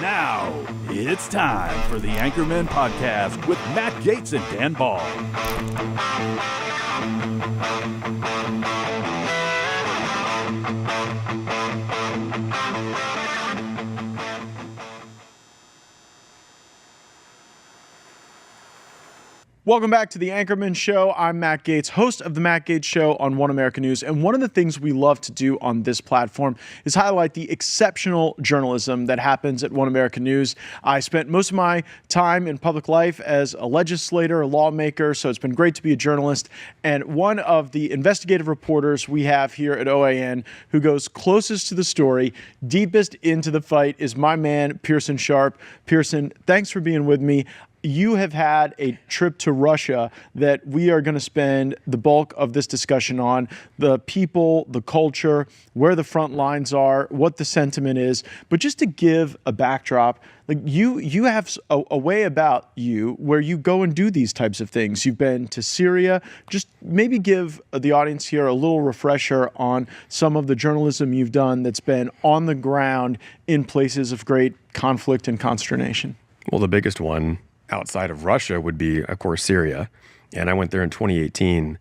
Now, it's time for the Anchormen podcast with Matt Gates and Dan Ball. Welcome back to the Anchormen Show. I'm Matt Gates, host of the Matt Gates Show on One American News. And one of the things we love to do on this platform is highlight the exceptional journalism that happens at One American News. I spent most of my time in public life as a legislator, a lawmaker, so it's been great to be a journalist. And one of the investigative reporters we have here at OAN who goes closest to the story, deepest into the fight, is my man, Pearson Sharp. Pearson, thanks for being with me. You have had a trip to Russia that we are going to spend the bulk of this discussion on, the people, the culture, where the front lines are, what the sentiment is. But just to give a backdrop, like you have a way about you where you go and do these types of things. You've been to Syria. Just maybe give the audience here a little refresher on some of the journalism you've done that's been on the ground in places of great conflict and consternation. Well, the biggest one outside of Russia would be, of course, Syria. And I went there in 2018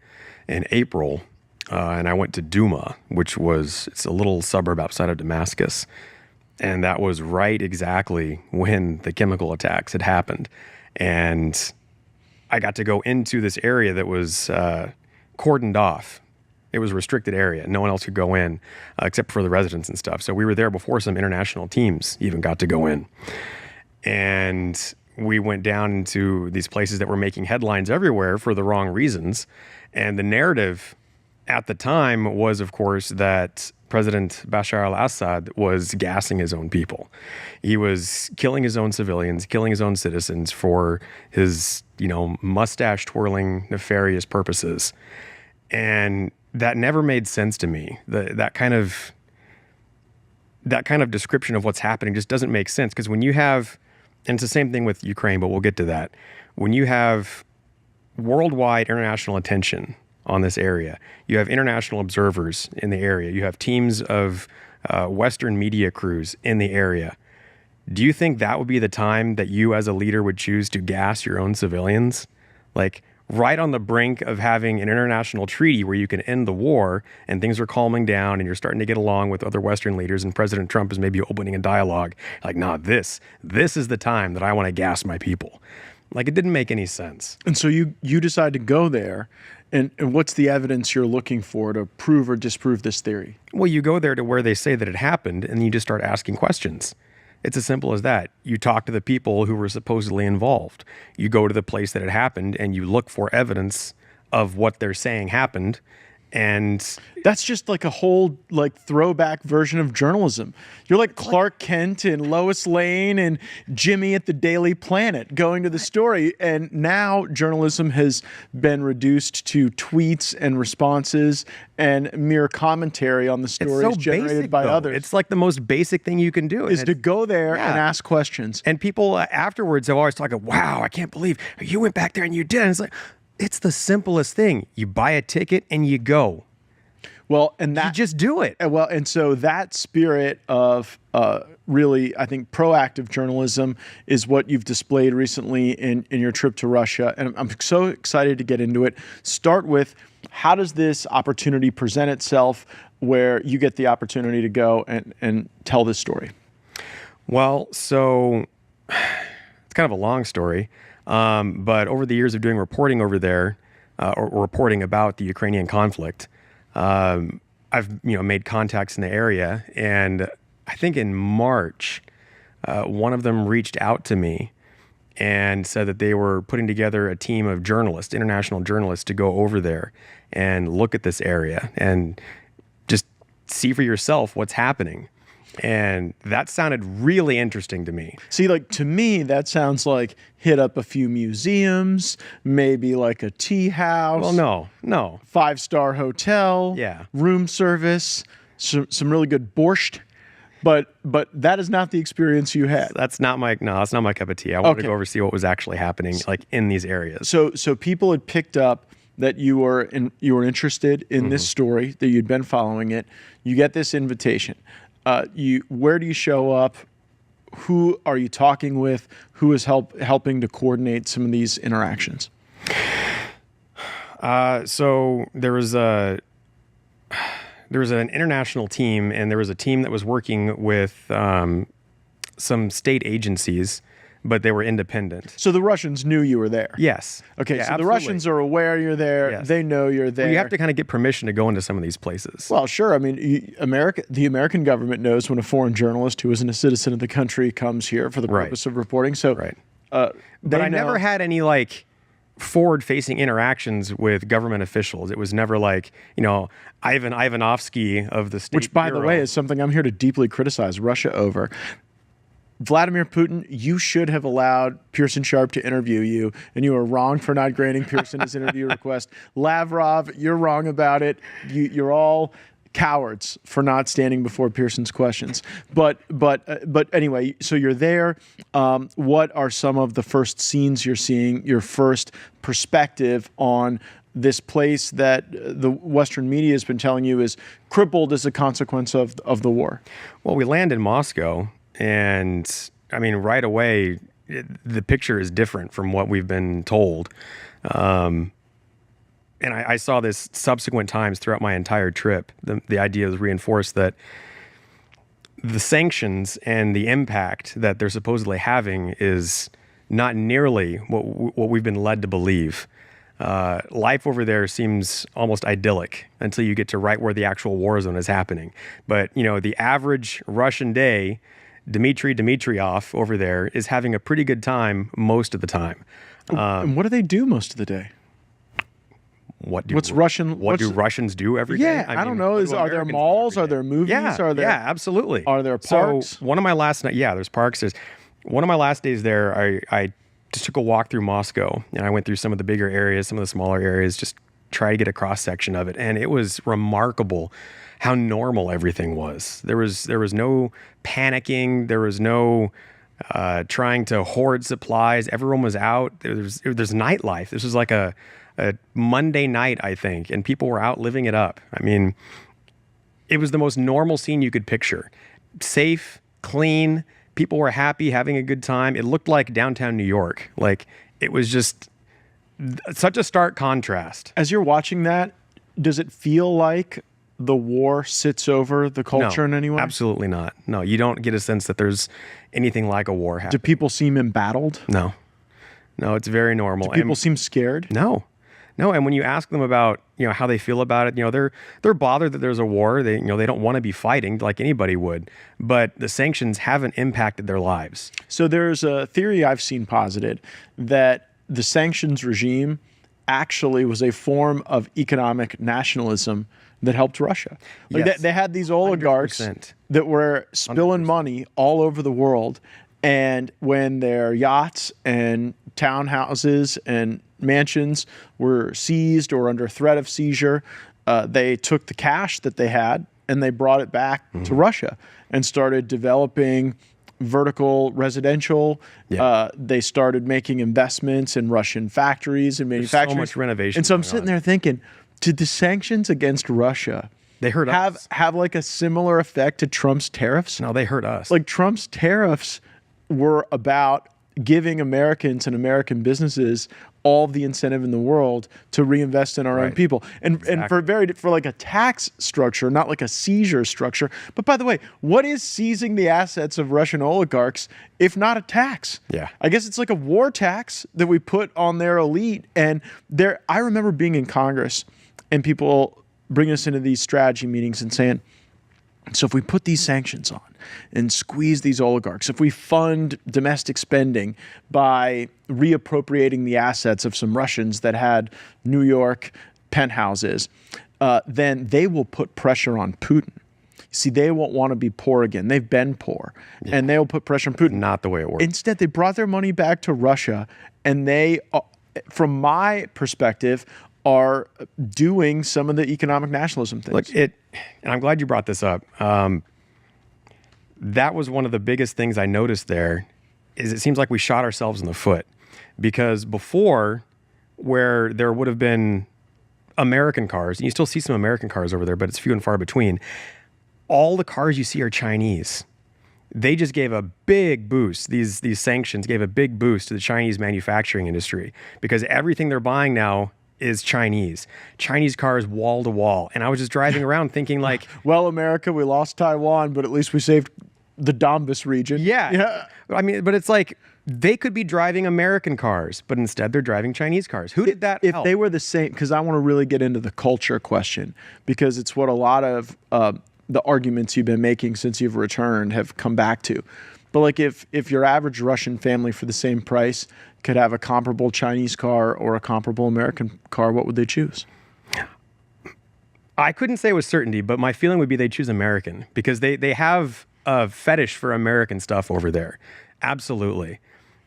in April, and I went to Duma, it's a little suburb outside of Damascus. And that was right exactly when the chemical attacks had happened. And I got to go into this area that was cordoned off. It was a restricted area. No one else could go in except for the residents and stuff. So we were there before some international teams even got to go in. And we went down into these places that were making headlines everywhere for the wrong reasons. And the narrative at the time was, of course, that President Bashar al-Assad was gassing his own people. He was killing his own civilians, killing his own citizens for his, mustache-twirling, nefarious purposes. And that never made sense to me. That kind of description of what's happening just doesn't make sense, because when you have, and it's the same thing with Ukraine, but we'll get to that. When you have worldwide international attention on this area, you have international observers in the area, you have teams of Western media crews in the area. Do you think that would be the time that you as a leader would choose to gas your own civilians? Like, right on the brink of having an international treaty where you can end the war and things are calming down and you're starting to get along with other Western leaders and President Trump is maybe opening a dialogue. Like, nah, this is the time that I want to gas my people. Like, it didn't make any sense. And so you decide to go there, and what's the evidence you're looking for to prove or disprove this theory? Well, you go there to where they say that it happened and you just start asking questions. It's as simple as that. You talk to the people who were supposedly involved. You go to the place that it happened and you look for evidence of what they're saying happened. And that's just like a whole throwback version of journalism. You're like Clark Kent and Lois Lane and Jimmy at the Daily Planet going to the story. And now journalism has been reduced to tweets and responses and mere commentary on the stories generated by others. It's like the most basic thing you can do is to go there and ask questions. And people afterwards have always talked, wow, I can't believe you went back there and you did. And it's like, it's the simplest thing. You buy a ticket and you go. Well, and that you just do it. Well, and so that spirit of really, I think, proactive journalism is what you've displayed recently in your trip to Russia. And I'm so excited to get into it. Start with, how does this opportunity present itself where you get the opportunity to go and tell this story? Well, so it's kind of a long story. But over the years of doing reporting over there, or reporting about the Ukrainian conflict, I've made contacts in the area, and I think in March, one of them reached out to me and said that they were putting together a team of journalists, international journalists, to go over there and look at this area and just see for yourself what's happening. And that sounded really interesting to me. See, to me, that sounds like hit up a few museums, maybe like a tea house. Well, no. 5-star hotel. Yeah. Room service, some really good borscht. But that is not the experience you had. That's not my cup of tea. I wanted to go over see what was actually happening in these areas. So people had picked up that you were interested in this story, that you'd been following it. You get this invitation. Where do you show up? Who are you talking with? Who is helping to coordinate some of these interactions? So there was an international team, and there was a team that was working with some state agencies, but they were independent. So the Russians knew you were there? Yes. Okay, Yeah, so absolutely. the Russians are aware you're there. Yes. They know you're there. Well, you have to kind of get permission to go into some of these places. Well, sure. I mean, the American government knows when a foreign journalist who isn't a citizen of the country comes here for the purpose of reporting. So, Right. But I never had any like forward-facing interactions with government officials. It was never like, Ivan Ivanovsky of the State Which, by the Bureau. way, is something I'm here to deeply criticize Russia over. Vladimir Putin, you should have allowed Pearson Sharp to interview you, and you are wrong for not granting Pearson his interview request. Lavrov, you're wrong about it. You're all cowards for not standing before Pearson's questions. But anyway, so you're there. What are some of the first scenes you're seeing? Your first perspective on this place that the Western media has been telling you is crippled as a consequence of the war? Well, we land in Moscow, and I mean, right away, the picture is different from what we've been told. And I saw this subsequent times throughout my entire trip. The idea was reinforced that the sanctions and the impact that they're supposedly having is not nearly what we've been led to believe. Life over there seems almost idyllic until you get to right where the actual war zone is happening. But, the average Russian day, Dmitry Dmitriev over there is having a pretty good time most of the time. And what do they do most of the day? What do Russians do every day? Yeah, I don't know. Are there malls? Are there movies? Yeah, absolutely. Are there parks? So one of my last night, there's parks. There's one of my last days there. I just took a walk through Moscow, and I went through some of the bigger areas, some of the smaller areas, just try to get a cross section of it, and it was remarkable how normal everything was. There was no panicking. There was no trying to hoard supplies. Everyone was out. There's nightlife. This was like a Monday night, I think, and people were out living it up. I mean, it was the most normal scene you could picture. Safe, clean, people were happy, having a good time. It looked like downtown New York. Like, it was just such a stark contrast. As you're watching that, does it feel like the war sits over the culture in any way? Absolutely not. No, you don't get a sense that there's anything like a war happening. Do people seem embattled? No, it's very normal. Do people seem scared? No. And when you ask them about, how they feel about it, they're bothered that there's a war. They don't want to be fighting like anybody would, but the sanctions haven't impacted their lives. So there's a theory I've seen posited that the sanctions regime actually was a form of economic nationalism that helped Russia. Yes. They had these oligarchs 100%. that were spilling money all over the world, and when their yachts and townhouses and mansions were seized or under threat of seizure, they took the cash that they had and they brought it back to Russia and started developing vertical residential. Yeah. They started making investments in Russian factories and manufacturing. So much renovation. And so I'm going sitting on. there thinking, did the sanctions against Russia They hurt us. have like a similar effect to Trump's tariffs? No, they hurt us. Like Trump's tariffs were about giving Americans and American businesses all the incentive in the world to reinvest in our own people. And for like a tax structure, not like a seizure structure. But by the way, what is seizing the assets of Russian oligarchs if not a tax? Yeah. I guess it's like a war tax that we put on their elite. And I remember being in Congress and people bringing us into these strategy meetings and saying, so if we put these sanctions on and squeeze these oligarchs, if we fund domestic spending by reappropriating the assets of some Russians that had New York penthouses, then they will put pressure on Putin. See, they won't want to be poor again. They've been poor, and they will put pressure on Putin. Not the way it works. Instead, they brought their money back to Russia, and they, from my perspective, are doing some of the economic nationalism things. Look, and I'm glad you brought this up. That was one of the biggest things I noticed there, is it seems like we shot ourselves in the foot. Because before, where there would have been American cars, and you still see some American cars over there, but it's few and far between, all the cars you see are Chinese. They just gave a big boost. These sanctions gave a big boost to the Chinese manufacturing industry because everything they're buying now is Chinese cars wall to wall. And I was just driving around thinking like, well, America, we lost Taiwan, but at least we saved the Donbas region. Yeah. I mean, but it's like they could be driving American cars, but instead they're driving Chinese cars. Who did that If help? they were the same, because I want to really get into the culture question, because it's what a lot of the arguments you've been making since you've returned have come back to. But like if your average Russian family for the same price could have a comparable Chinese car or a comparable American car, what would they choose? I couldn't say with certainty, but my feeling would be they'd choose American because they have a fetish for American stuff over there. Absolutely.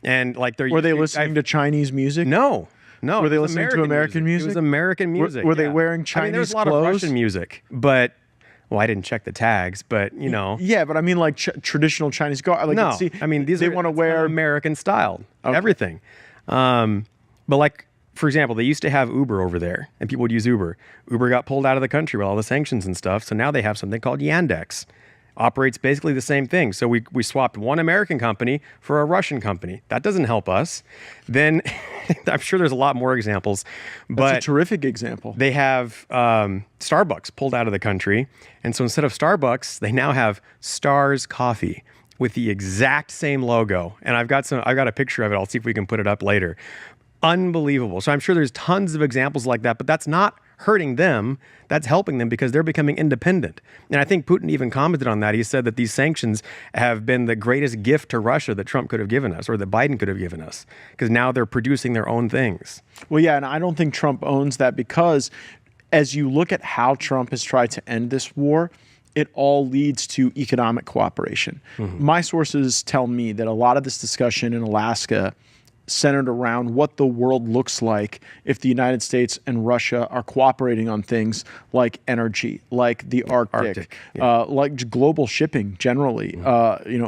And like Were they listening to Chinese music? No. Were they listening to American music? It was American music. Were they wearing Chinese there's a lot clothes? of Russian music, but well, I didn't check the tags, but you know. Yeah, but I mean like traditional Chinese car. Like, no, see, I mean they want to wear American style, everything. But like, for example, they used to have Uber over there, and people would use Uber. Uber got pulled out of the country with all the sanctions and stuff, so now they have something called Yandex. Operates basically the same thing. So we swapped one American company for a Russian company. That doesn't help us. Then I'm sure there's a lot more examples. But that's a terrific example. They have Starbucks pulled out of the country. And so instead of Starbucks, they now have Stars Coffee with the exact same logo. And I've got a picture of it. I'll see if we can put it up later. Unbelievable. So I'm sure there's tons of examples like that, but that's not hurting them. That's helping them because they're becoming independent. And I think Putin even commented on that. He said that these sanctions have been the greatest gift to Russia that Trump could have given us or that Biden could have given us because now they're producing their own things. Well, yeah, and I don't think Trump owns that because as you look at how Trump has tried to end this war, it all leads to economic cooperation. Mm-hmm. My sources tell me that a lot of this discussion in Alaska centered around what the world looks like if the United States and Russia are cooperating on things like energy, like the Arctic, like global shipping generally,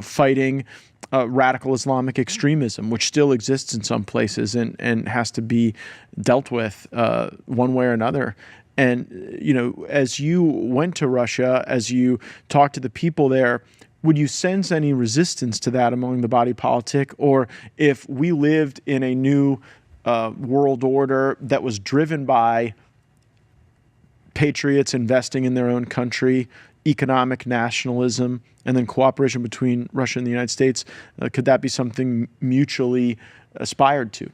fighting radical Islamic extremism, which still exists in some places and has to be dealt with one way or another. And, as you went to Russia, as you talked to the people there, would you sense any resistance to that among the body politic? Or if we lived in a new world order that was driven by patriots investing in their own country, economic nationalism, and then cooperation between Russia and the United States, could that be something mutually aspired to?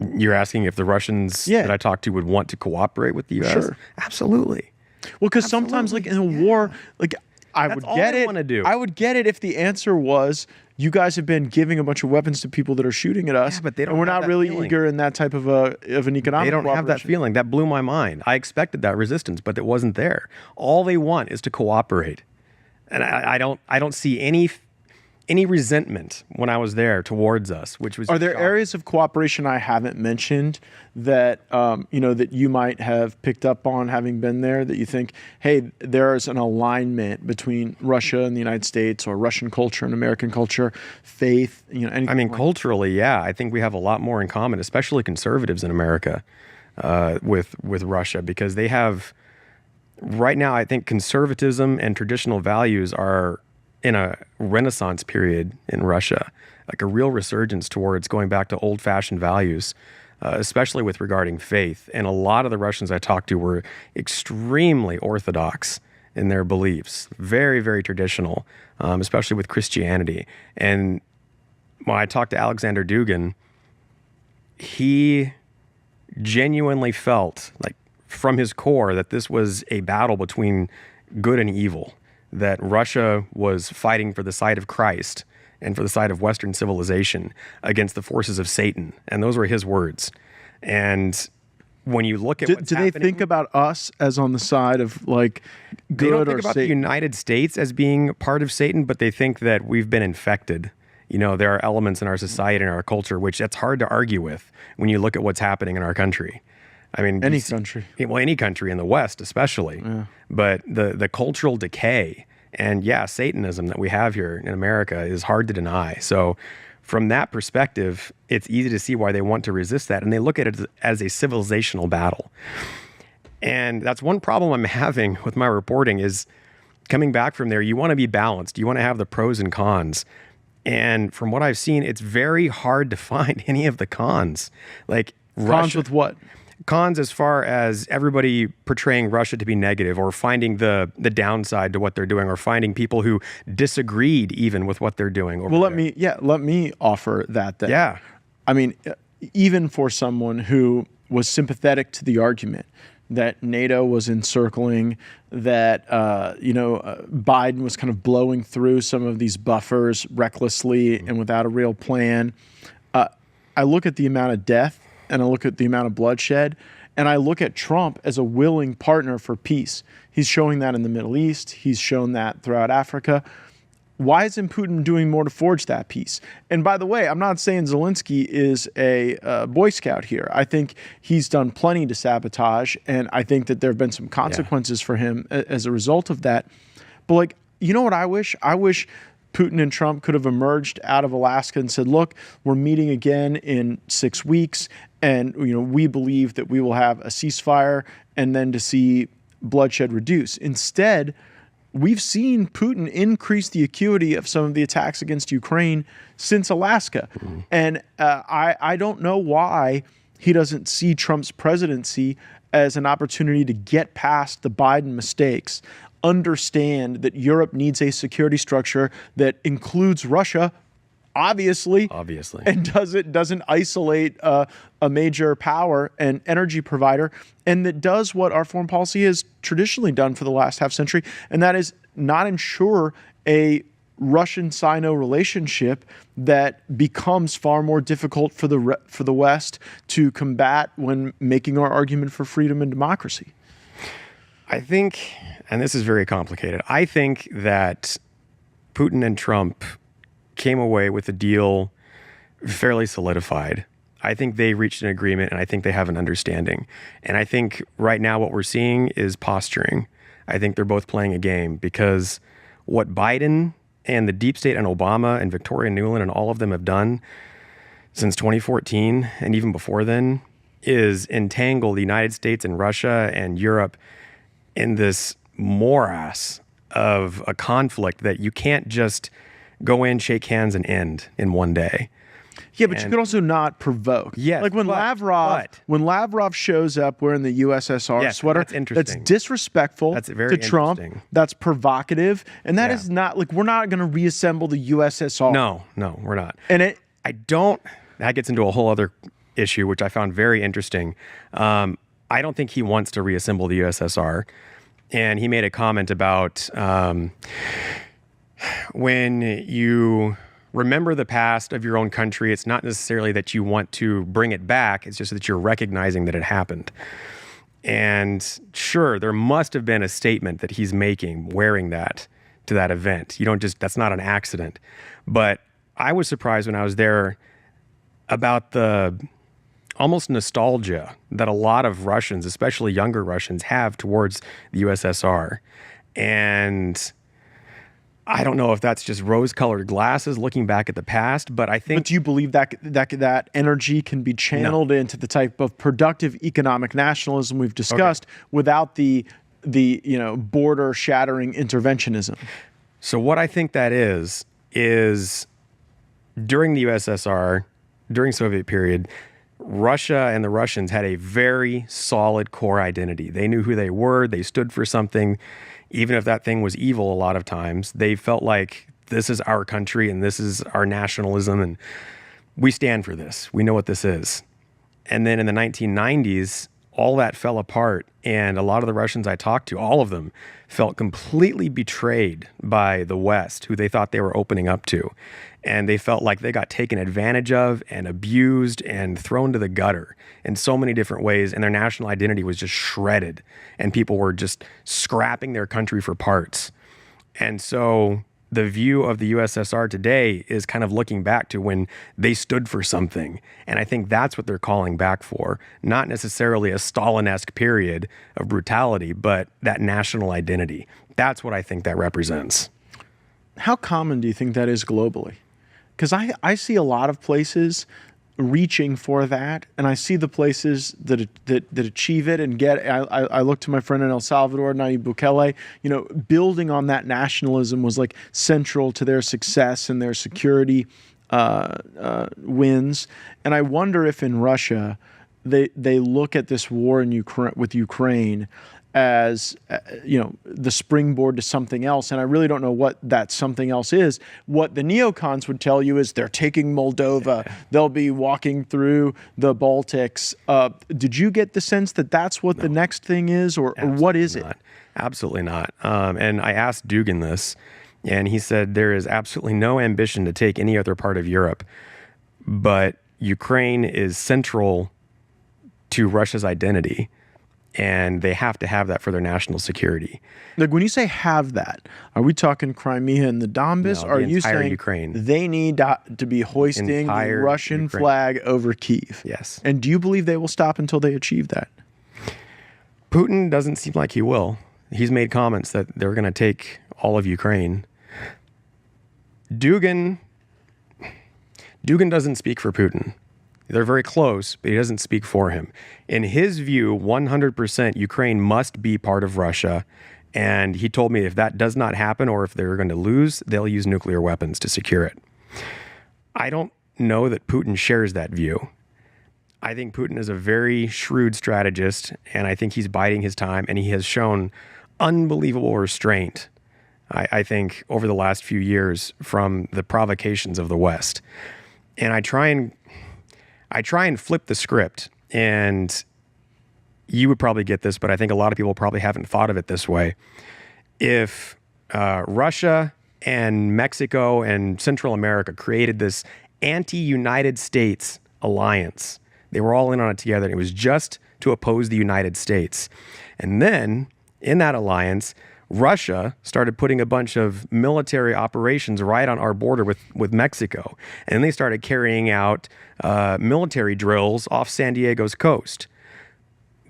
You're asking if the Russians that I talked to would want to cooperate with the U.S.? Sure. Absolutely. Well, because sometimes like in a war, like I That's would all get they it. wanna do. I would get it if the answer was you guys have been giving a bunch of weapons to people that are shooting at us. Yeah, but they don't and we're have not that really feeling. eager in that type of an economic. They don't have that cooperation. feeling. That blew my mind. I expected that resistance, but it wasn't there. All they want is to cooperate, and I don't see any resentment when I was there towards us, which was. Are there shocking. areas of cooperation I haven't mentioned that that you might have picked up on having been there that you think, hey, there is an alignment between Russia and the United States, or Russian culture and American culture, faith, anything? I mean, like culturally, yeah, I think we have a lot more in common, especially conservatives in America, with Russia, because they have. Right now, I think conservatism and traditional values are in a renaissance period in Russia, like a real resurgence towards going back to old-fashioned values, especially with regarding faith. And a lot of the Russians I talked to were extremely orthodox in their beliefs, very, very traditional, especially with Christianity. And when I talked to Alexander Dugin, he genuinely felt like from his core that this was a battle between good and evil, that Russia was fighting for the side of Christ and for the side of Western civilization against the forces of Satan. And those were his words. And when you look at what's do they happening, think about us as on the side of like good they don't or think about Satan? the United States as being part of Satan, but they think that we've been infected. There are elements in our society and our culture, which that's hard to argue with when you look at what's happening in our country. I mean, Any country. Well, any country in the West, especially. Yeah. But the cultural decay and Satanism that we have here in America is hard to deny. So from that perspective, it's easy to see why they want to resist that. And they look at it as a civilizational battle. And that's one problem I'm having with my reporting is coming back from there, you want to be balanced. You want to have the pros and cons. And from what I've seen, it's very hard to find any of the cons. Like Cons with what? Cons as far as everybody portraying Russia to be negative, or finding the downside to what they're doing, or finding people who disagreed even with what they're doing. Well, let me offer that then. Yeah. I mean, even for someone who was sympathetic to the argument that NATO was encircling, that Biden was kind of blowing through some of these buffers recklessly and without a real plan. I look at the amount of death and I look at the amount of bloodshed, and I look at Trump as a willing partner for peace. He's showing that in the Middle East. He's shown that throughout Africa. Why isn't Putin doing more to forge that peace? And by the way, I'm not saying Zelensky is a Boy Scout here. I think he's done plenty to sabotage, and I think that there have been some consequences for him as a result of that. But like, you know what I wish? I wish Putin and Trump could have emerged out of Alaska and said, look, we're meeting again in 6 weeks, and we believe that we will have a ceasefire and then to see bloodshed reduce. Instead, we've seen Putin increase the acuity of some of the attacks against Ukraine since Alaska. Mm-hmm. And I don't know why he doesn't see Trump's presidency as an opportunity to get past the Biden mistakes, understand that Europe needs a security structure that includes Russia, obviously, and doesn't isolate a major power and energy provider, and that does what our foreign policy has traditionally done for the last half century, and that is not ensure a Russian-Sino relationship that becomes far more difficult for the West to combat when making our argument for freedom and democracy. I think, and this is very complicated, I think that Putin and Trump came away with a deal fairly solidified. I think they reached an agreement, and I think they have an understanding. And I think right now what we're seeing is posturing. I think they're both playing a game, because what Biden and the deep state and Obama and Victoria Nuland and all of them have done since 2014 and even before then is entangle the United States and Russia and Europe in this morass of a conflict that you can't just go in, shake hands, and end in one day. Yeah, but you could also not provoke. Yes, like when Lavrov shows up wearing the USSR sweater, that's disrespectful to Trump. That's provocative, and that is not like, we're not going to reassemble the USSR. No, we're not. And that gets into a whole other issue, which I found very interesting. I don't think he wants to reassemble the USSR, and he made a comment about when you remember the past of your own country, it's not necessarily that you want to bring it back. It's just that you're recognizing that it happened. And sure, there must have been a statement that he's making wearing that to that event. That's not an accident. But I was surprised when I was there about the almost nostalgia that a lot of Russians, especially younger Russians, have towards the USSR. And I don't know if that's just rose-colored glasses looking back at the past, but I think... But do you believe that energy can be channeled into the type of productive economic nationalism we've discussed without the border-shattering interventionism? So what I think that is during the USSR, during Soviet period, Russia and the Russians had a very solid core identity. They knew who they were. They stood for something. Even if that thing was evil a lot of times, they felt like this is our country and this is our nationalism and we stand for this. We know what this is. And then in the 1990s, all that fell apart, and a lot of the Russians I talked to, all of them, felt completely betrayed by the West, who they thought they were opening up to. And they felt like they got taken advantage of and abused and thrown to the gutter in so many different ways, and their national identity was just shredded, and people were just scrapping their country for parts. And so the view of the USSR today is kind of looking back to when they stood for something. And I think that's what they're calling back for. Not necessarily a Stalin-esque period of brutality, but that national identity. That's what I think that represents. How common do you think that is globally? Because I see a lot of places reaching for that, and I see the places that achieve it and get. I look to my friend in El Salvador, Nayib Bukele. Building on that nationalism was like central to their success and their security wins. And I wonder if in Russia they look at this war in Ukraine as the springboard to something else. And I really don't know what that something else is. What the neocons would tell you is they're taking Moldova. They'll be walking through the Baltics. Did you get the sense that that's what the next thing is, or what is it? Absolutely not. And I asked Dugin this, and he said there is absolutely no ambition to take any other part of Europe, but Ukraine is central to Russia's identity. And they have to have that for their national security. Like, when you say have that, are we talking Crimea and the Donbass? No, or are you saying Ukraine. They need to be hoisting the Russian Ukraine. flag over Kyiv? Yes. And do you believe they will stop until they achieve that? Putin doesn't seem like he will. He's made comments that they're going to take all of Ukraine. Dugin doesn't speak for Putin. They're very close, but he doesn't speak for him. In his view, 100% Ukraine must be part of Russia. And he told me if that does not happen, or if they're going to lose, they'll use nuclear weapons to secure it. I don't know that Putin shares that view. I think Putin is a very shrewd strategist, and I think he's biding his time, and he has shown unbelievable restraint, I think, over the last few years from the provocations of the West. And I try and flip the script, and you would probably get this, but I think a lot of people probably haven't thought of it this way. If Russia and Mexico and Central America created this anti-United States alliance, they were all in on it together, and it was just to oppose the United States. And then, in that alliance, Russia started putting a bunch of military operations right on our border with Mexico. And they started carrying out military drills off San Diego's coast.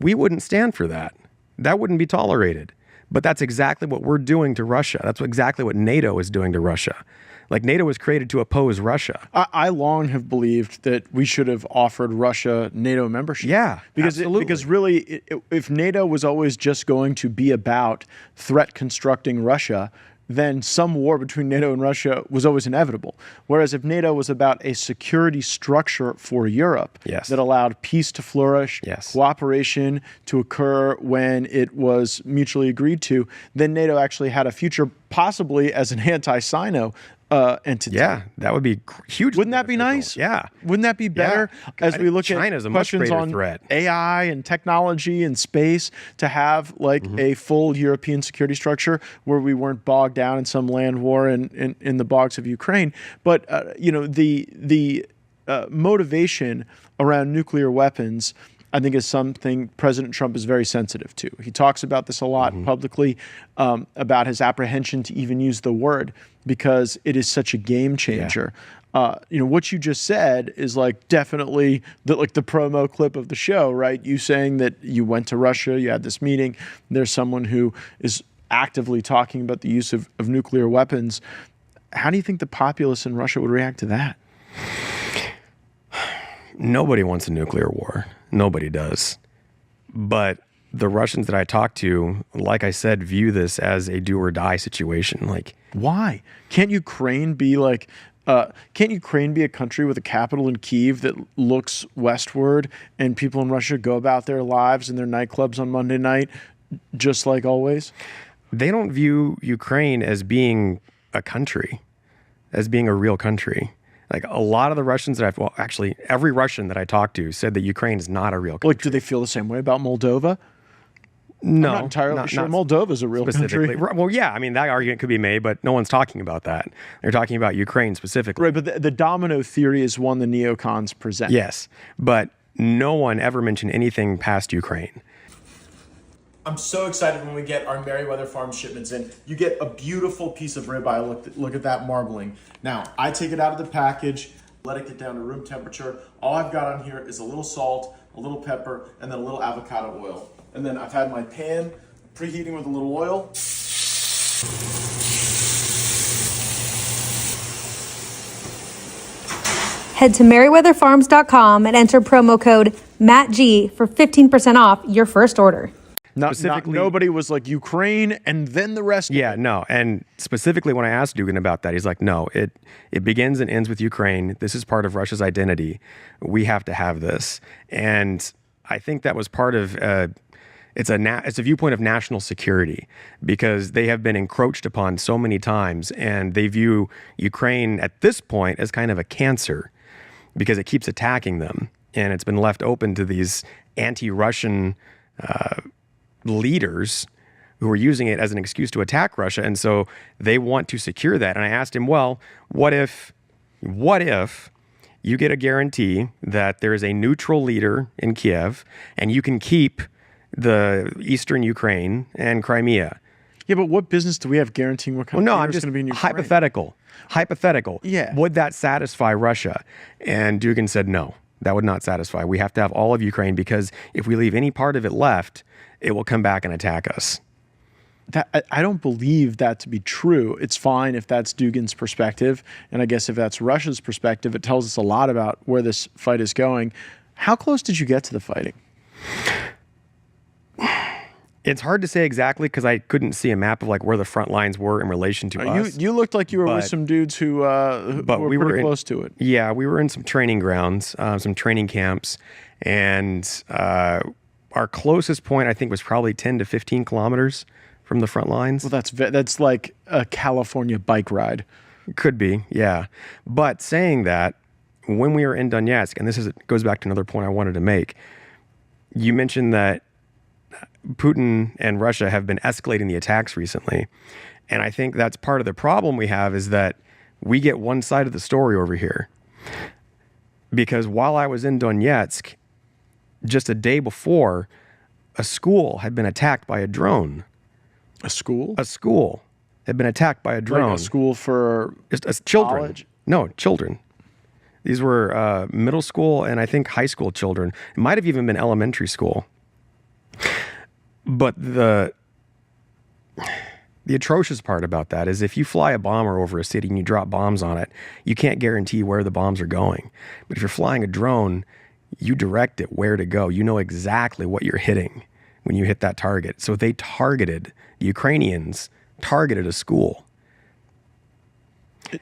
We wouldn't stand for that. That wouldn't be tolerated. But that's exactly what we're doing to Russia. That's exactly what NATO is doing to Russia. Like, NATO was created to oppose Russia. I long have believed that we should have offered Russia NATO membership. Yeah, absolutely. Because really, if NATO was always just going to be about threat constructing Russia, then some war between NATO and Russia was always inevitable. Whereas if NATO was about a security structure for Europe that allowed peace to flourish, cooperation to occur when it was mutually agreed to, then NATO actually had a future possibly as an anti-Sino entity. Yeah, that would be huge. Wouldn't that be nice? Yeah. Wouldn't that be better as we look China's at a much questions greater on threat. AI and technology and space, to have like a full European security structure where we weren't bogged down in some land war in the bogs of Ukraine? But the motivation around nuclear weapons, I think, is something President Trump is very sensitive to. He talks about this a lot publicly, about his apprehension to even use the word, because it is such a game changer. What you just said is like definitely the promo clip of the show, right? You saying that you went to Russia, you had this meeting, there's someone who is actively talking about the use of nuclear weapons. How do you think the populace in Russia would react to that? Nobody wants a nuclear war. Nobody does. But the Russians that I talked to, like I said, view this as a do or die situation. Like, why? Can't Ukraine be a country with a capital in Kyiv that looks westward, and people in Russia go about their lives in their nightclubs on Monday night, just like always? They don't view Ukraine as being a country, as being a real country. Like, a lot of the Russians actually every Russian that I talked to said that Ukraine is not a real country. Like, do they feel the same way about Moldova? No, I'm not entirely sure Moldova's a real country. Well, yeah, I mean, that argument could be made, but no one's talking about that. They're talking about Ukraine specifically. Right, but the domino theory is one the neocons present. Yes, but no one ever mentioned anything past Ukraine. I'm so excited when we get our Merriweather Farm shipments in. You get a beautiful piece of ribeye. Look at that marbling. Now, I take it out of the package, let it get down to room temperature. All I've got on here is a little salt, a little pepper, and then a little avocado oil. And then I've had my pan preheating with a little oil. Head to merriweatherfarms.com and enter promo code MattG for 15% off your first order. Nobody was like Ukraine and then the rest of it. No. And specifically when I asked Dugan about that, he's like, no, it begins and ends with Ukraine. This is part of Russia's identity. We have to have this. And I think that was part of it's a viewpoint of national security, because they have been encroached upon so many times, and they view Ukraine at this point as kind of a cancer because it keeps attacking them, and it's been left open to these anti-Russian leaders who are using it as an excuse to attack Russia. And so they want to secure that. And I asked him, well, what if you get a guarantee that there is a neutral leader in Kiev and you can keep the eastern Ukraine and Crimea? Yeah, but what business do we have guaranteeing what kind of leader is going to be in Ukraine? Hypothetical. Yeah. Would that satisfy Russia? And Dugan said, no, that would not satisfy. We have to have all of Ukraine, because if we leave any part of it left, it will come back and attack us. I don't believe that to be true. It's fine if that's Dugan's perspective. And I guess if that's Russia's perspective, it tells us a lot about where this fight is going. How close did you get to the fighting? It's hard to say exactly because I couldn't see a map of like where the front lines were in relation to us. You looked like you were with some dudes who were pretty close to it. Yeah, we were in some training grounds, some training camps, and our closest point I think was probably 10 to 15 kilometers from the front lines. Well, that's like a California bike ride. Could be, yeah. But saying that, when we were in Donetsk, and goes back to another point I wanted to make, you mentioned that Putin and Russia have been escalating the attacks recently. And I think that's part of the problem we have, is that we get one side of the story over here. Because while I was in Donetsk, just a day before, a school had been attacked by a drone. A school? A school had been attacked by a drone. Like a school for just children. College? No, children. These were middle school and I think high school children. It might have even been elementary school. But the atrocious part about that is if you fly a bomber over a city and you drop bombs on it, you can't guarantee where the bombs are going. But if you're flying a drone, you direct it where to go. You know exactly what you're hitting when you hit that target. So the Ukrainians targeted a school.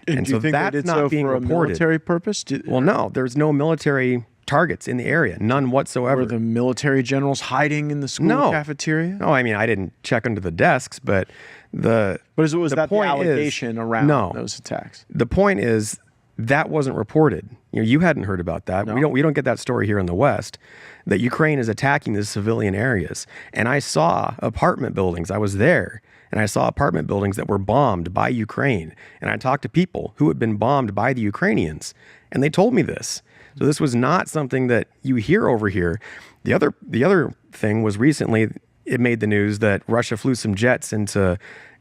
And do you think that it's not being reported for a military purpose? Well, no, there's no military targets in the area, none whatsoever. Were the military generals hiding in the school cafeteria? No, I mean, I didn't check under the desks, but was that the allegation around those attacks? The point is that wasn't reported. You hadn't heard about that. No. We don't get that story here in the West, that Ukraine is attacking the civilian areas. And I saw apartment buildings. I was there, and I saw apartment buildings that were bombed by Ukraine. And I talked to people who had been bombed by the Ukrainians, and they told me this. So this was not something that you hear over here. The other thing was recently it made the news that Russia flew some jets into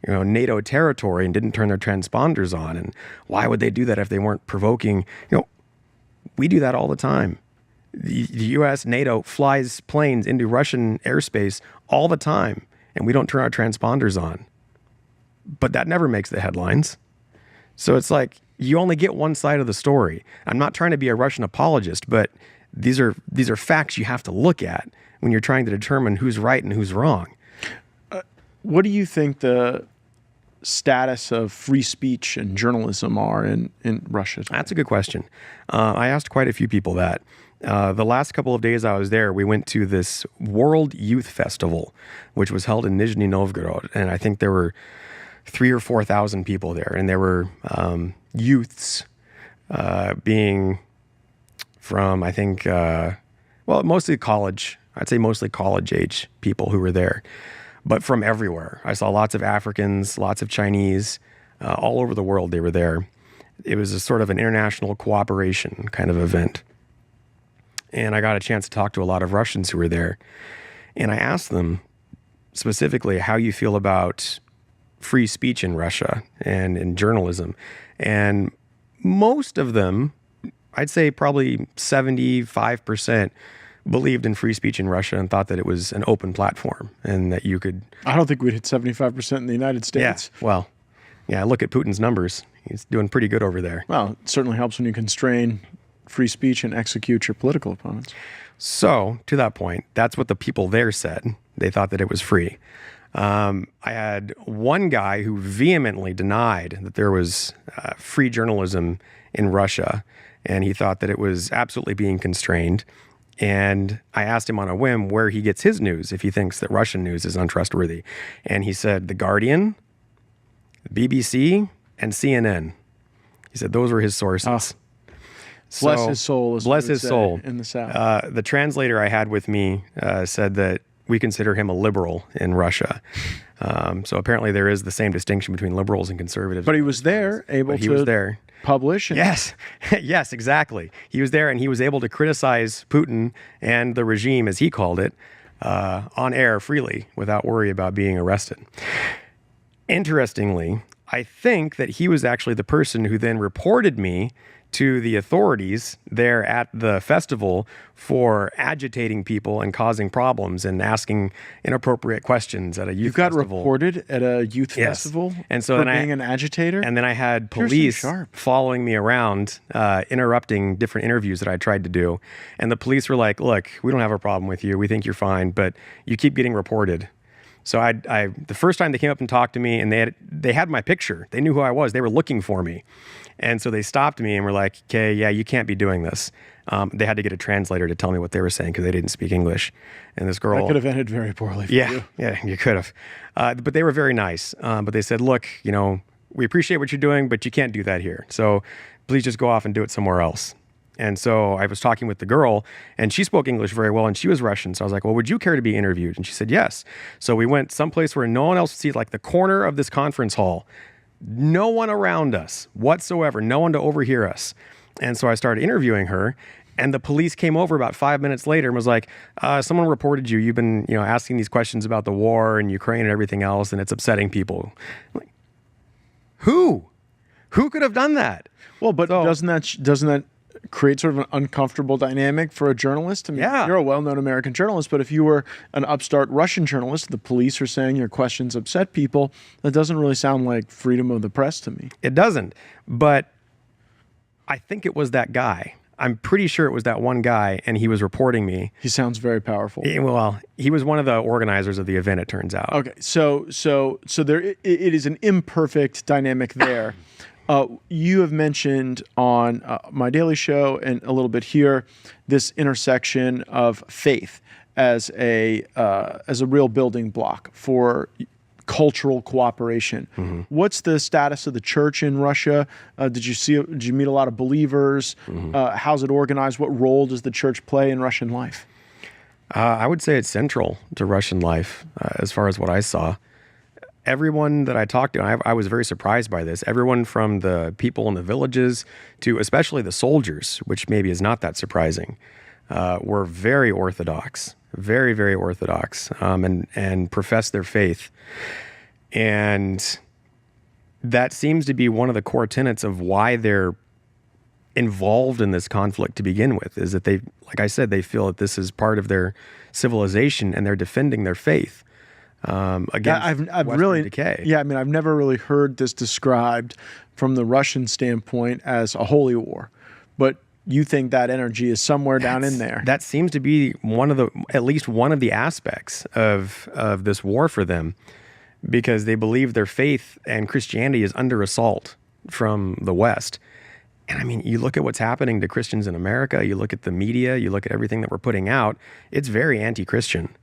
NATO territory and didn't turn their transponders on. And why would they do that if they weren't provoking? We do that all the time. The U.S., NATO flies planes into Russian airspace all the time, and we don't turn our transponders on. But that never makes the headlines. So it's like, you only get one side of the story. I'm not trying to be a Russian apologist, but these are facts you have to look at when you're trying to determine who's right and who's wrong. What do you think the status of free speech and journalism are in Russia today? That's a good question. I asked quite a few people that. The last couple of days I was there, we went to this World Youth Festival, which was held in Nizhny Novgorod, and I think there were 3,000 or 4,000 people there, and there were youths being from, I think, mostly college. I'd say mostly college-age people who were there, but from everywhere. I saw lots of Africans, lots of Chinese, all over the world they were there. It was a sort of an international cooperation kind of event. And I got a chance to talk to a lot of Russians who were there. And I asked them specifically how you feel about free speech in Russia and in journalism. And most of them, I'd say probably 75%, believed in free speech in Russia and thought that it was an open platform and that you could... I don't think we'd hit 75% in the United States. Yeah, well, look at Putin's numbers. He's doing pretty good over there. Well, it certainly helps when you constrain free speech and execute your political opponents. So, to that point, that's what the people there said. They thought that it was free. I had one guy who vehemently denied that there was free journalism in Russia, and he thought that it was absolutely being constrained. And I asked him on a whim where he gets his news, if he thinks that Russian news is untrustworthy. And he said The Guardian, BBC, and CNN. He said those were his sources. So, bless his soul. Bless his soul. In the South. The translator I had with me said that we consider him a liberal in Russia. So apparently there is the same distinction between liberals and conservatives. But he was there, able to publish. And yes, yes, exactly. He was there, and he was able to criticize Putin and the regime, as he called it, on air freely without worry about being arrested. Interestingly, I think that he was actually the person who then reported me to the authorities there at the festival for agitating people and causing problems and asking inappropriate questions at a youth festival. You got reported at a youth festival and so for being an agitator? And then I had Pearson police Sharp. following me around, interrupting different interviews that I tried to do. And the police were like, look, we don't have a problem with you. We think you're fine, but you keep getting reported. So I the first time they came up and talked to me, and they had my picture. They knew who I was. They were looking for me. And so they stopped me and were like, okay, yeah, you can't be doing this. They had to get a translator to tell me what they were saying because they didn't speak English. And this girl... That could have ended very poorly for you. Yeah, you could have. But they were very nice. But they said, look, we appreciate what you're doing, but you can't do that here. So please just go off and do it somewhere else. And so I was talking with the girl, and she spoke English very well, and she was Russian. So I was like, well, would you care to be interviewed? And she said, yes. So we went someplace where no one else would see, like the corner of this conference hall. No one around us whatsoever, no one to overhear us. And so I started interviewing her, and the police came over about 5 minutes later and was like, someone reported you. You've been, asking these questions about the war and Ukraine and everything else, and it's upsetting people. I'm like, who? Who could have done that? Well, but doesn't that create sort of an uncomfortable dynamic for a journalist? I mean, you're a well-known American journalist, but if you were an upstart Russian journalist, the police are saying your questions upset people, that doesn't really sound like freedom of the press to me. It doesn't, but I think it was that guy. I'm pretty sure it was that one guy, and he was reporting me. He sounds very powerful. Well, he was one of the organizers of the event, it turns out. Okay, so there it is an imperfect dynamic there. You have mentioned on my daily show and a little bit here this intersection of faith as a real building block for cultural cooperation. Mm-hmm. What's the status of the church in Russia? Did you meet a lot of believers? Mm-hmm. How's it organized? What role does the church play in Russian life? I would say it's central to Russian life as far as what I saw. Everyone that I talked to, I was very surprised by this. Everyone from the people in the villages to especially the soldiers, which maybe is not that surprising, were very Orthodox, very, very Orthodox, and profess their faith. And that seems to be one of the core tenets of why they're involved in this conflict to begin with, is that they, like I said, they feel that this is part of their civilization and they're defending their faith. Against Western decay. Yeah, I mean, I've never really heard this described from the Russian standpoint as a holy war, but you think that energy is somewhere down in there. That seems to be at least one of the aspects of this war for them, because they believe their faith and Christianity is under assault from the West. And I mean, you look at what's happening to Christians in America, you look at the media, you look at everything that we're putting out, it's very anti-Christian.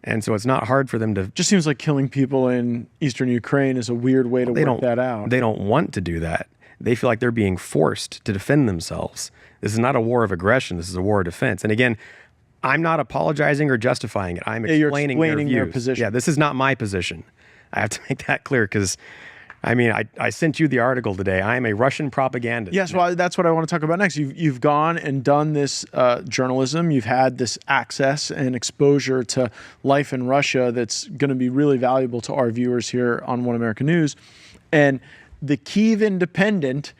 And so it's not hard for them to... Just seems like killing people in eastern Ukraine is a weird way to work that out. They don't want to do that. They feel like they're being forced to defend themselves. This is not a war of aggression. This is a war of defense. And again, I'm not apologizing or justifying it. I'm explaining their position. Yeah, this is not my position. I have to make that clear because... I mean, I sent you the article today. I am a Russian propagandist. Yes, well, that's what I want to talk about next. You've gone and done this journalism. You've had this access and exposure to life in Russia that's going to be really valuable to our viewers here on One American News. And the Kyiv Independent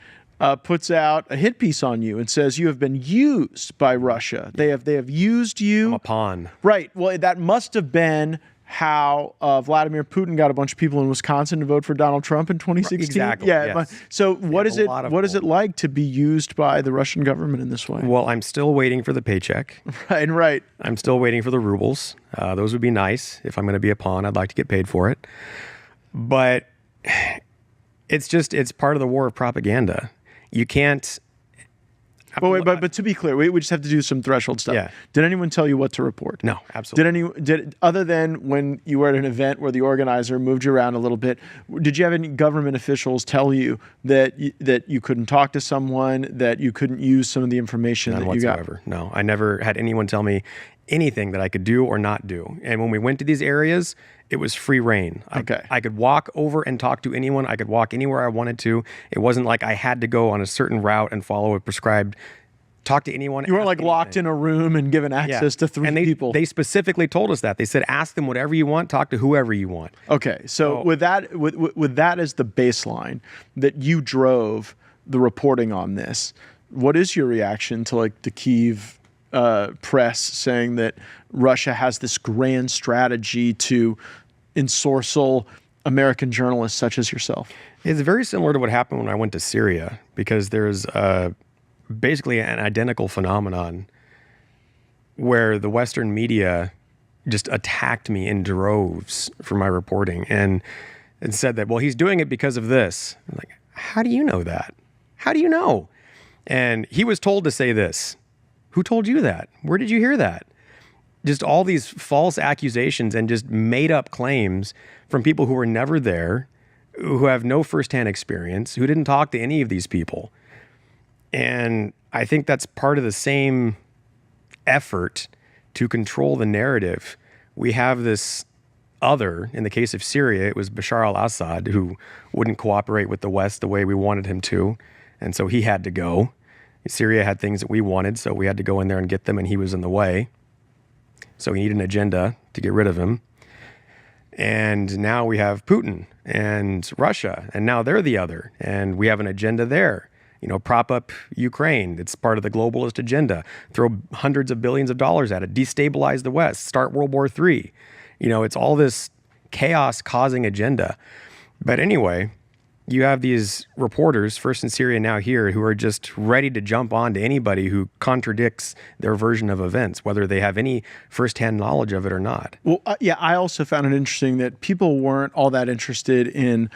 puts out a hit piece on you and says you have been used by Russia. They have used you. I'm a pawn. Right. Well, that must have been how Vladimir Putin got a bunch of people in Wisconsin to vote for Donald Trump in 2016. Exactly. Yeah. Yes. So what is it? lot of What is it pull. like to be used by the Russian government in this way? Well, I'm still waiting for the paycheck. Right. I'm still waiting for the rubles. Those would be nice. If I'm going to be a pawn, I'd like to get paid for it. But it's part of the war of propaganda. You can't. But to be clear, we just have to do some threshold stuff. Yeah. Did anyone tell you what to report? No, absolutely. Did other than when you were at an event where the organizer moved you around a little bit, did you have any government officials tell you that you couldn't talk to someone, that you couldn't use some of the information None that you got? whatsoever. No, I never had anyone tell me anything that I could do or not do. And when we went to these areas, it was free reign. Okay. I could walk over and talk to anyone. I could walk anywhere I wanted to. It wasn't like I had to go on a certain route and follow a prescribed, talk to anyone. You weren't like locked in a room and given access to three people. They specifically told us that. They said, ask them whatever you want, talk to whoever you want. Okay. So with that as the baseline that you drove the reporting on this, what is your reaction to like the Kyiv press saying that Russia has this grand strategy to ensorcel American journalists such as yourself? It's very similar to what happened when I went to Syria, because there's basically an identical phenomenon where the Western media just attacked me in droves for my reporting and said that, well, he's doing it because of this. I'm like, how do you know that? How do you know? And he was told to say this. Who told you that? Where did you hear that? Just all these false accusations and just made up claims from people who were never there, who have no firsthand experience, who didn't talk to any of these people. And I think that's part of the same effort to control the narrative. We have this other, in the case of Syria, it was Bashar al-Assad, who wouldn't cooperate with the West the way we wanted him to. And so he had to go. Syria had things that we wanted, so we had to go in there and get them, and he was in the way. So we need an agenda to get rid of him. And now we have Putin and Russia, and now they're the other. And we have an agenda there. You know, prop up Ukraine. It's part of the globalist agenda. Throw hundreds of billions of dollars at it. Destabilize the West. Start World War III. You know, it's all this chaos-causing agenda. But anyway, you have these reporters, first in Syria, now here, who are just ready to jump on to anybody who contradicts their version of events, whether they have any firsthand knowledge of it or not. Well, yeah, I also found it interesting that people weren't all that interested in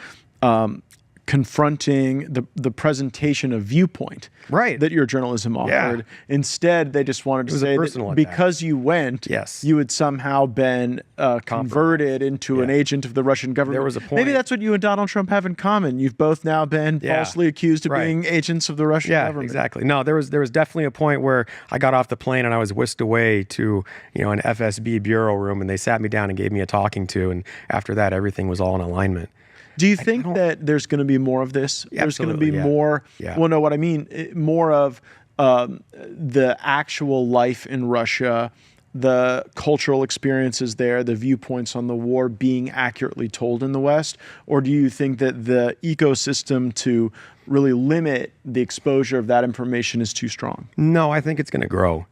confronting the presentation of viewpoint that your journalism offered. Yeah. Instead, they just wanted to say that because you went, you had somehow been converted into an agent of the Russian government. There was a point. Maybe that's what you and Donald Trump have in common. You've both now been falsely accused of being agents of the Russian government. Yeah, exactly. No, there was definitely a point where I got off the plane and I was whisked away to an FSB bureau room, and they sat me down and gave me a talking to, and after that, everything was all in alignment. Do you think that there's going to be more of this? There's going to be more. Yeah. Well, no, what I mean, more of the actual life in Russia, the cultural experiences there, the viewpoints on the war being accurately told in the West? Or do you think that the ecosystem to really limit the exposure of that information is too strong? No, I think it's going to grow.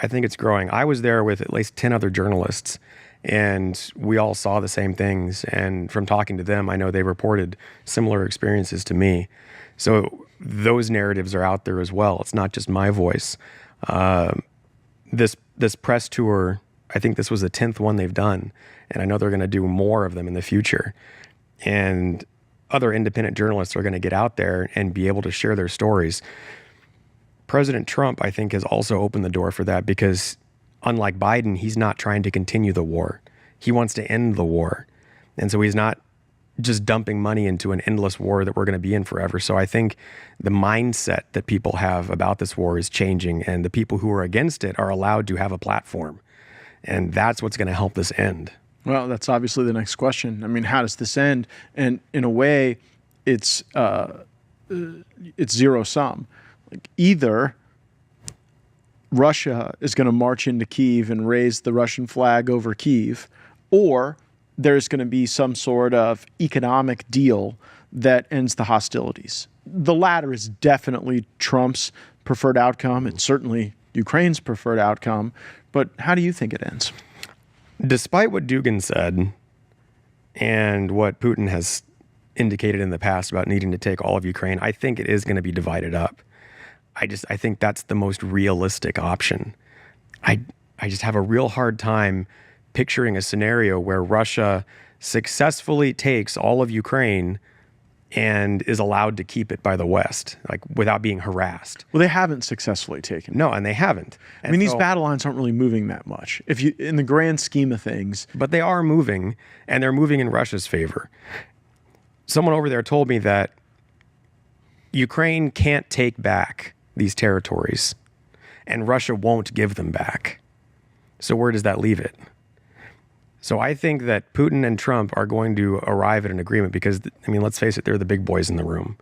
I think it's growing. I was there with at least 10 other journalists, and we all saw the same things. And from talking to them, I know they reported similar experiences to me. So those narratives are out there as well. It's not just my voice. This press tour, I think this was the 10th one they've done. And I know they're going to do more of them in the future. And other independent journalists are going to get out there and be able to share their stories. President Trump, I think, has also opened the door for that, because unlike Biden, he's not trying to continue the war. He wants to end the war. And so he's not just dumping money into an endless war that we're going to be in forever. So I think the mindset that people have about this war is changing, and the people who are against it are allowed to have a platform. And that's what's going to help this end. Well, that's obviously the next question. I mean, how does this end? And in a way, it's zero sum. Like, either Russia is going to march into Kyiv and raise the Russian flag over Kyiv, or there's going to be some sort of economic deal that ends the hostilities. The latter is definitely Trump's preferred outcome. It's certainly Ukraine's preferred outcome. But how do you think it ends? Despite what Dugin said and what Putin has indicated in the past about needing to take all of Ukraine, I think it is going to be divided up. I think that's the most realistic option. I just have a real hard time picturing a scenario where Russia successfully takes all of Ukraine and is allowed to keep it by the West, like without being harassed. Well, they haven't successfully taken it. No, and they haven't. I mean, these battle lines aren't really moving that much, if you, in the grand scheme of things. But they are moving, and they're moving in Russia's favor. Someone over there told me that Ukraine can't take back these territories, and Russia won't give them back. So where does that leave it? So I think that Putin and Trump are going to arrive at an agreement because, I mean, let's face it, they're the big boys in the room.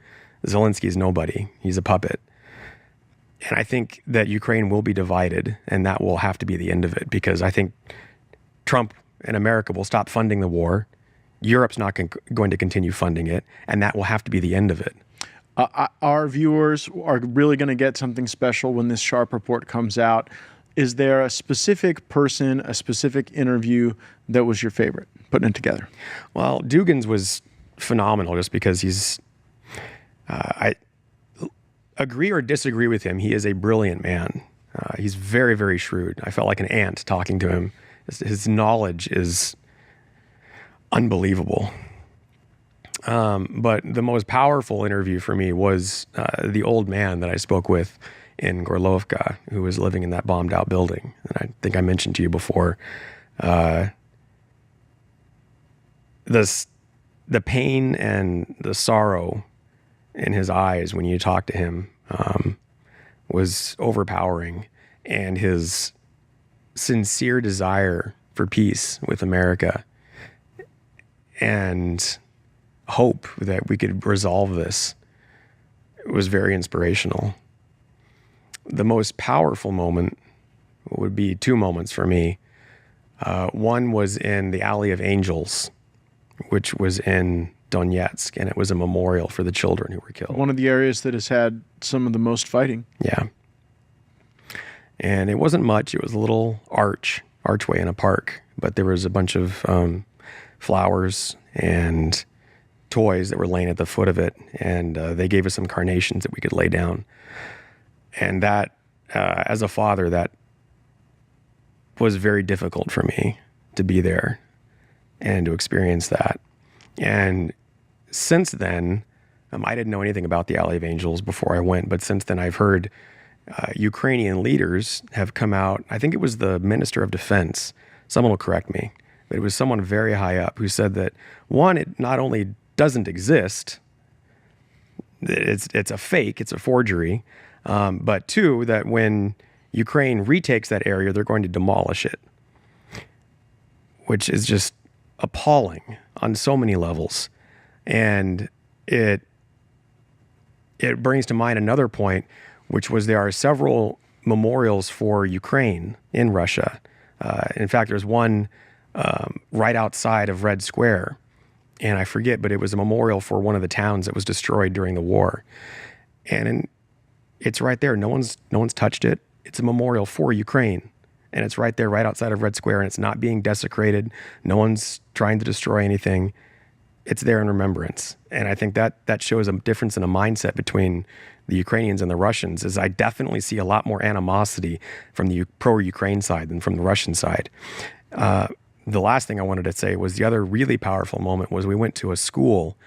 Zelensky's nobody. He's a puppet. And I think that Ukraine will be divided, and that will have to be the end of it, because I think Trump and America will stop funding the war. Europe's not going to continue funding it, and that will have to be the end of it. Our viewers are really going to get something special when this Sharp report comes out. Is there a specific person, a specific interview that was your favorite, putting it together? Well, Dugin's was phenomenal just because he's, I agree or disagree with him, he is a brilliant man. He's very, very shrewd. I felt like an ant talking to him. His knowledge is unbelievable. But the most powerful interview for me was the old man that I spoke with in Gorlovka, who was living in that bombed out building. And I think I mentioned to you before, the pain and the sorrow in his eyes when you talk to him was overpowering, and his sincere desire for peace with America and hope that we could resolve this was very inspirational. The most powerful moment would be two moments for me. One was in the Alley of Angels, which was in Donetsk, and it was a memorial for the children who were killed. One of the areas that has had some of the most fighting. Yeah. And it wasn't much. It was a little archway in a park, but there was a bunch of flowers and toys that were laying at the foot of it, and they gave us some carnations that we could lay down. And that, as a father, that was very difficult for me to be there and to experience that. And since then, I didn't know anything about the Alley of Angels before I went, but since then I've heard Ukrainian leaders have come out. I think it was the Minister of Defense. Someone will correct me, but it was someone very high up who said that, one, it not only doesn't exist, it's a fake, it's a forgery, but two, that when Ukraine retakes that area, they're going to demolish it, which is just appalling on so many levels. And it brings to mind another point, which was there are several memorials for Ukraine in Russia. In fact, there's one right outside of Red Square, and I forget, but it was a memorial for one of the towns that was destroyed during the war. And it's right there. No one's touched it. It's a memorial for Ukraine, and it's right there, right outside of Red Square, and it's not being desecrated. No one's trying to destroy anything. It's there in remembrance. And I think that shows a difference in a mindset between the Ukrainians and the Russians, as I definitely see a lot more animosity from the pro-Ukraine side than from the Russian side. The last thing I wanted to say was the other really powerful moment was we went to a school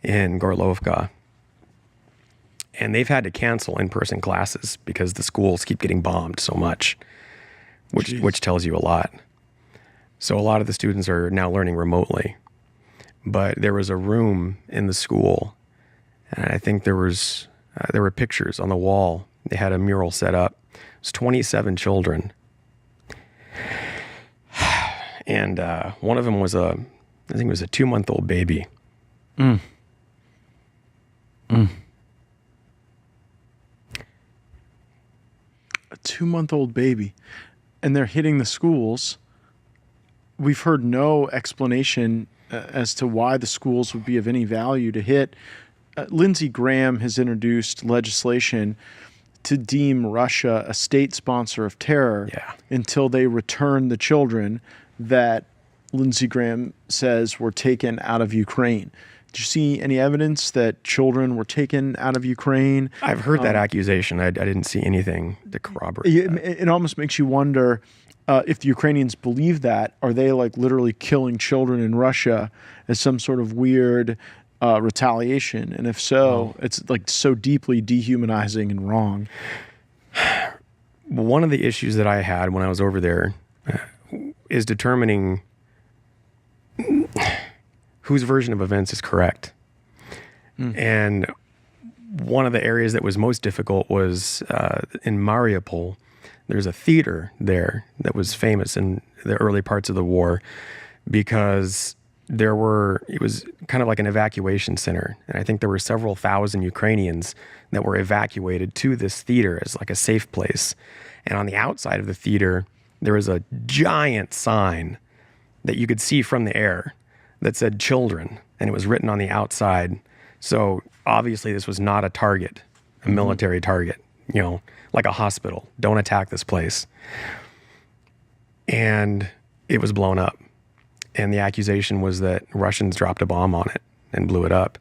in Gorlovka, and they've had to cancel in-person classes because the schools keep getting bombed so much, which tells you a lot. So a lot of the students are now learning remotely. But there was a room in the school, and I think there were pictures on the wall. They had a mural set up. It was 27 children. And one of them was I think it was a 2-month-old baby. A 2-month-old baby. And they're hitting the schools. We've heard no explanation as to why the schools would be of any value to hit. Lindsey Graham has introduced legislation to deem Russia a state sponsor of terror until they return the children. that Lindsey Graham says were taken out of Ukraine. Did you see any evidence that children were taken out of Ukraine? I've heard that accusation. I didn't see anything to corroborate that. It almost makes you wonder if the Ukrainians believe that, are they like literally killing children in Russia as some sort of weird retaliation? And if so, it's like so deeply dehumanizing and wrong. One of the issues that I had when I was over there is determining whose version of events is correct. And one of the areas that was most difficult was in Mariupol. There's a theater there that was famous in the early parts of the war because it was kind of like an evacuation center. And I think there were several thousand Ukrainians that were evacuated to this theater as like a safe place. And on the outside of the theater, there was a giant sign that you could see from the air that said children, and it was written on the outside. So obviously this was not a target, a military target, like a hospital. Don't attack this place. And it was blown up. And the accusation was that Russians dropped a bomb on it and blew it up.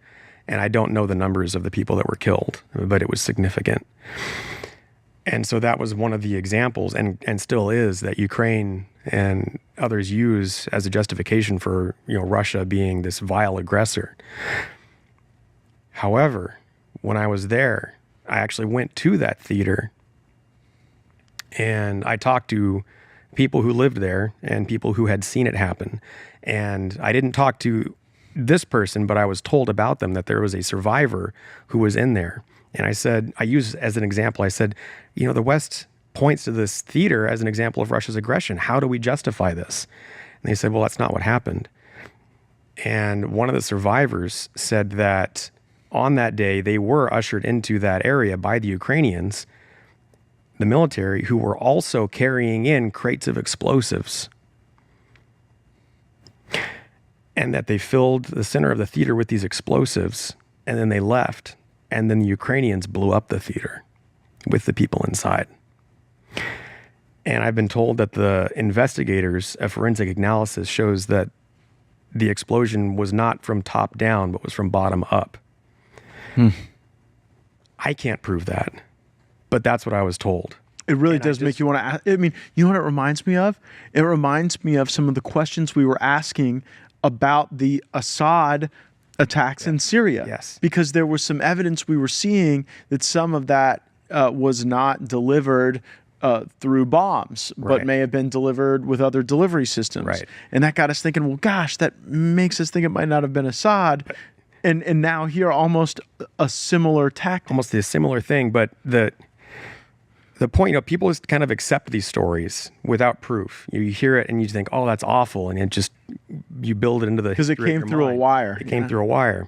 And I don't know the numbers of the people that were killed, but it was significant. And so that was one of the examples, and still is, that Ukraine and others use as a justification for Russia being this vile aggressor. However, when I was there, I actually went to that theater and I talked to people who lived there and people who had seen it happen. And I didn't talk to this person, but I was told about them, that there was a survivor who was in there. And I said, I used as an example, I said, the West points to this theater as an example of Russia's aggression. How do we justify this? And they said, well, that's not what happened. And one of the survivors said that on that day, they were ushered into that area by the Ukrainians, the military, who were also carrying in crates of explosives. And that they filled the center of the theater with these explosives, and then they left. And then the Ukrainians blew up the theater with the people inside. And I've been told that the investigators, a forensic analysis shows that the explosion was not from top down, but was from bottom up. I can't prove that, but that's what I was told. It really does make you want to ask. I mean, you know what it reminds me of? It reminds me of some of the questions we were asking about the Assad attacks in Syria. Yes. Because there was some evidence we were seeing that some of that was not delivered through bombs, but may have been delivered with other delivery systems. Right. And that got us thinking, well, gosh, that makes us think it might not have been Assad. And now here, almost a similar tactic. Almost a similar thing, but the point, people just kind of accept these stories without proof. You hear it and you think, oh, that's awful. And it just, you build it into the because it came through a wire. It came through a wire.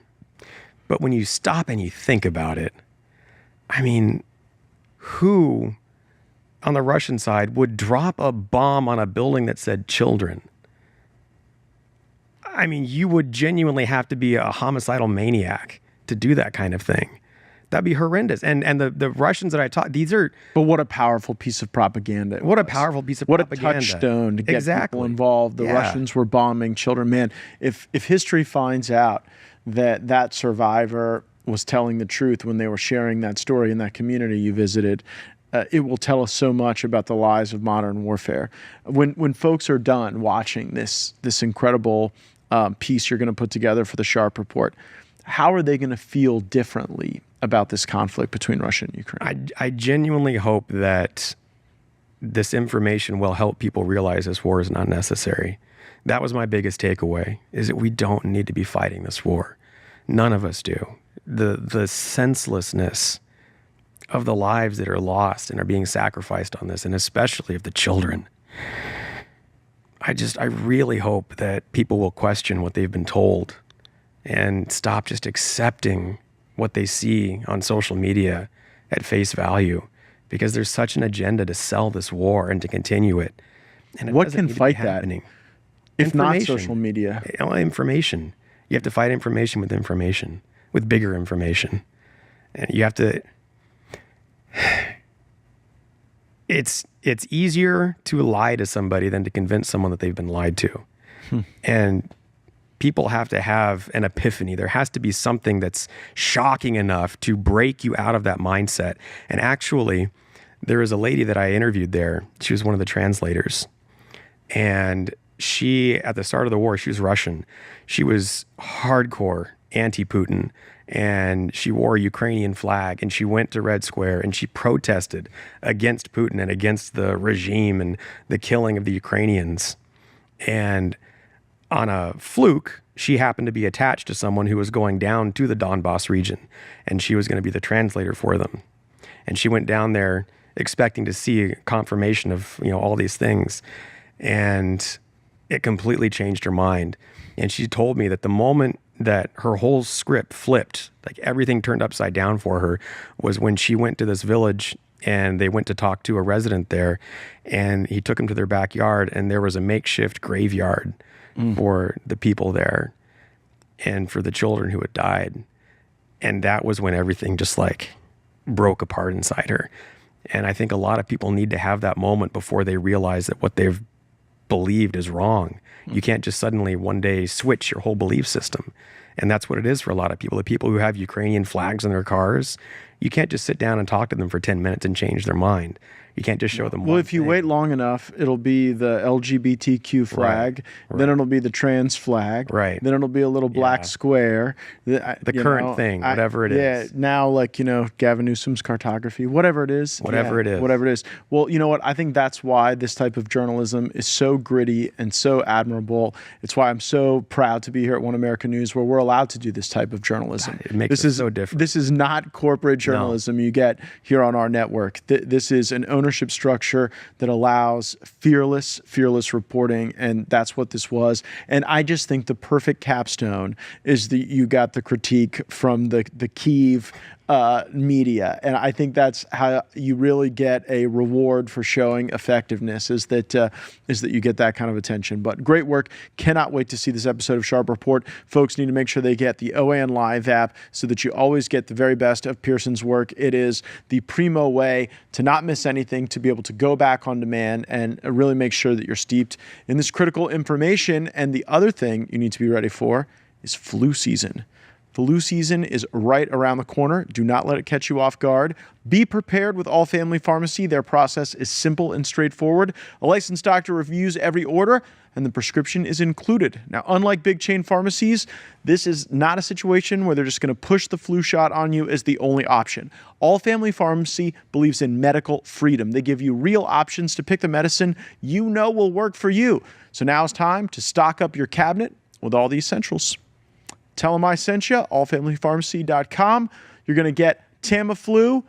But when you stop and you think about it, I mean, who on the Russian side would drop a bomb on a building that said children? I mean, you would genuinely have to be a homicidal maniac to do that kind of thing. That'd be horrendous. And the Russians that I taught, these are... But what a powerful piece of propaganda. What a powerful piece of propaganda. What a touchstone to get people involved. The Russians were bombing children. Man, if history finds out that survivor was telling the truth when they were sharing that story in that community you visited, it will tell us so much about the lies of modern warfare. When folks are done watching this incredible piece you're going to put together for the Sharp Report, how are they going to feel differently about this conflict between Russia and Ukraine? I genuinely hope that this information will help people realize this war is not necessary. That was my biggest takeaway, is that we don't need to be fighting this war. None of us do. The senselessness of the lives that are lost and are being sacrificed on this, and especially of the children. I really hope that people will question what they've been told and stop just accepting what they see on social media at face value, because there's such an agenda to sell this war and to continue it. And what can fight that, if not social media? Information. You have to fight information, with bigger information. And you have to... it's easier to lie to somebody than to convince someone that they've been lied to. And people have to have an epiphany. There has to be something that's shocking enough to break you out of that mindset. And actually, there was a lady that I interviewed there. She was one of the translators. And she, at the start of the war, she was Russian. She was hardcore anti-Putin. And she wore a Ukrainian flag, and she went to Red Square, and she protested against Putin and against the regime and the killing of the Ukrainians. And on a fluke, she happened to be attached to someone who was going down to the Donbass region, and she was going to be the translator for them. And she went down there expecting to see confirmation of, all these things. And it completely changed her mind. And she told me that the moment that her whole script flipped, like everything turned upside down for her, was when she went to this village and they went to talk to a resident there, and he took them to their backyard, and there was a makeshift graveyard for the people there and for the children who had died. And that was when everything just like broke apart inside her. And I think a lot of people need to have that moment before they realize that what they've believed is wrong. You can't just suddenly one day switch your whole belief system. And that's what it is for a lot of people. The people who have Ukrainian flags on their cars, you can't just sit down and talk to them for 10 minutes and change their mind. You can't just show them Well, if you wait long enough, it'll be the LGBTQ flag, then it'll be the trans flag, then it'll be a little black square. The current thing, whatever it is. Yeah, now Gavin Newsom's cartography, whatever it is. Whatever it is. Well, you know what? I think that's why this type of journalism is so gritty and so admirable. It's why I'm so proud to be here at One American News, where we're allowed to do this type of journalism. It makes it so different. This is not corporate journalism you get here on our network. This is an ownership structure that allows fearless reporting, and that's what this was. And I just think the perfect capstone is that you got the critique from the Kyiv media, and I think that's how you really get a reward for showing effectiveness, is that you get that kind of attention. But great work. Cannot wait to see this episode of Sharp Report. Folks need to make sure they get the OAN Live app so that you always get the very best of Pearson's work. It is the primo way to not miss anything, to be able to go back on demand and really make sure that you're steeped in this critical information. And the other thing you need to be ready for is flu season. Flu season is right around the corner. Do not let it catch you off guard. Be prepared with All Family Pharmacy. Their process is simple and straightforward. A licensed doctor reviews every order, and the prescription is included. Now, unlike big chain pharmacies, this is not a situation where they're just going to push the flu shot on you as the only option. All Family Pharmacy believes in medical freedom. They give you real options to pick the medicine you know will work for you. So now it's time to stock up your cabinet with all the essentials. Tell them I sent you, allfamilypharmacy.com. You're going to get Tamiflu. You're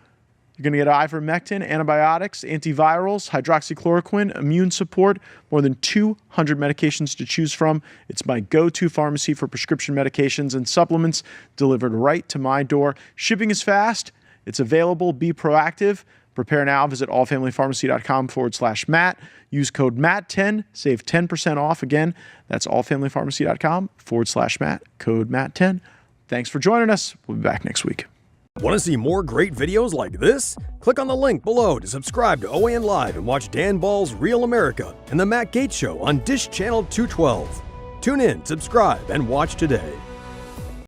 going to get ivermectin, antibiotics, antivirals, hydroxychloroquine, immune support, more than 200 medications to choose from. It's my go-to pharmacy for prescription medications and supplements delivered right to my door. Shipping is fast. It's available. Be proactive. Prepare now. Visit allfamilypharmacy.com/Matt. Use code MATT10. Save 10% off. Again, that's allfamilypharmacy.com/Matt. Code MATT10. Thanks for joining us. We'll be back next week. Want to see more great videos like this? Click on the link below to subscribe to OAN Live and watch Dan Ball's Real America and The Matt Gaetz Show on Dish Channel 212. Tune in, subscribe, and watch today.